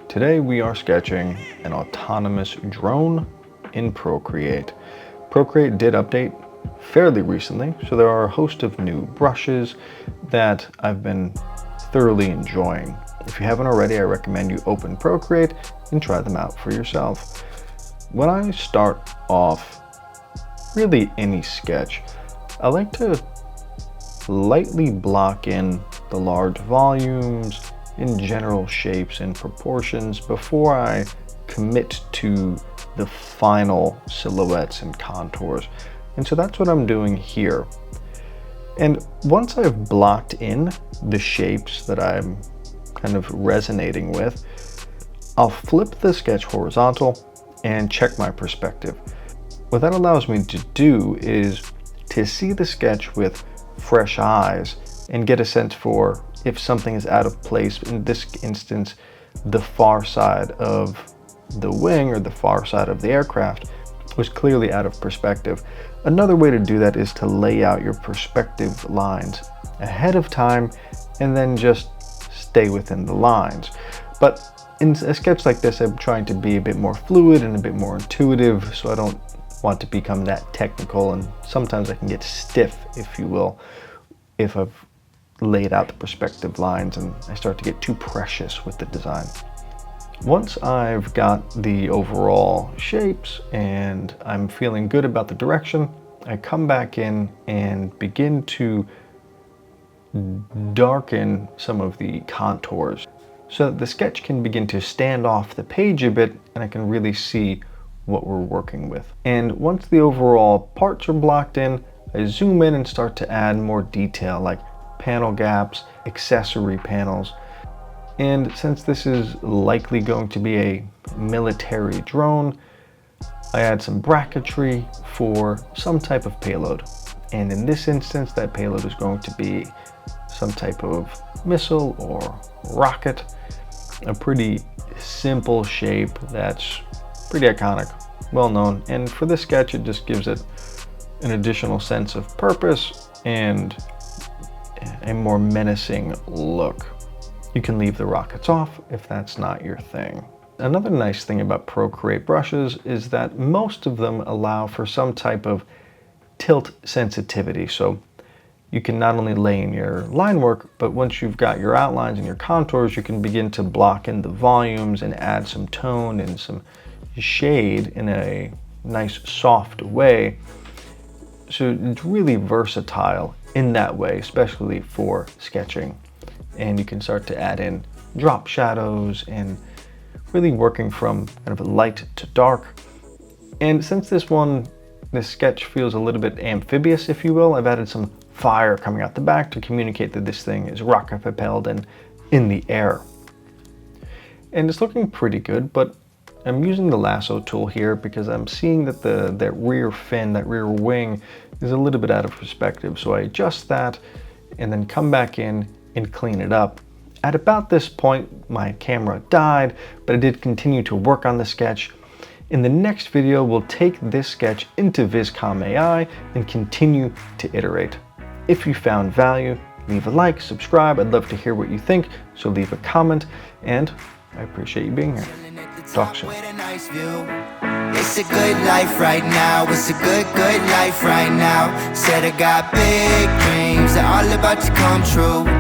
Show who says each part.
Speaker 1: Today we are sketching an autonomous drone in Procreate. Procreate did update fairly recently, so there are a host of new brushes that I've been thoroughly enjoying. If you haven't already, I recommend you open Procreate and try them out for yourself. When I start off really any sketch, I like to lightly block in the large volumes, in general shapes and proportions before I commit to the final silhouettes and contours. And so that's what I'm doing here. And once I've blocked in the shapes that I'm kind of resonating with, I'll flip the sketch horizontal and check my perspective. What that allows me to do is to see the sketch with fresh eyes and get a sense for if something is out of place. In this instance, the far side of the wing or the far side of the aircraft was clearly out of perspective. Another way to do that is to lay out your perspective lines ahead of time and then just stay within the lines. But in a sketch like this, I'm trying to be a bit more fluid and a bit more intuitive, so I don't want to become that technical, and sometimes I can get stiff, if you will, if I've laid out the perspective lines and I start to get too precious with the design. Once I've got the overall shapes and I'm feeling good about the direction, I come back in and begin to darken some of the contours so that the sketch can begin to stand off the page a bit and I can really see what we're working with. And once the overall parts are blocked in, I zoom in and start to add more detail like panel gaps, accessory panels. And since this is likely going to be a military drone, I add some bracketry for some type of payload. And in this instance, that payload is going to be some type of missile or rocket. A pretty simple shape that's pretty iconic, well known. And for this sketch, it just gives it an additional sense of purpose and a more menacing look. You can leave the rockets off if that's not your thing. Another nice thing about Procreate brushes is that most of them allow for some type of tilt sensitivity. So you can not only lay in your line work, but once you've got your outlines and your contours, you can begin to block in the volumes and add some tone and some shade in a nice soft way. So it's really versatile in that way, especially for sketching. And you can start to add in drop shadows and really working from kind of light to dark. And since this sketch feels a little bit amphibious, if you will, I've added some fire coming out the back to communicate that this thing is rocket propelled and in the air. And it's looking pretty good, but I'm using the lasso tool here because I'm seeing that that rear fin, that rear wing is a little bit out of perspective. So I adjust that and then come back in and clean it up. At about this point, my camera died, but I did continue to work on the sketch. In the next video, we'll take this sketch into Viscom AI and continue to iterate. If you found value, leave a like, subscribe. I'd love to hear what you think, so leave a comment, and I appreciate you being here. Talk soon.
Speaker 2: It's a good life right now. It's a good life right now. Said I got big dreams, they're all about to come true.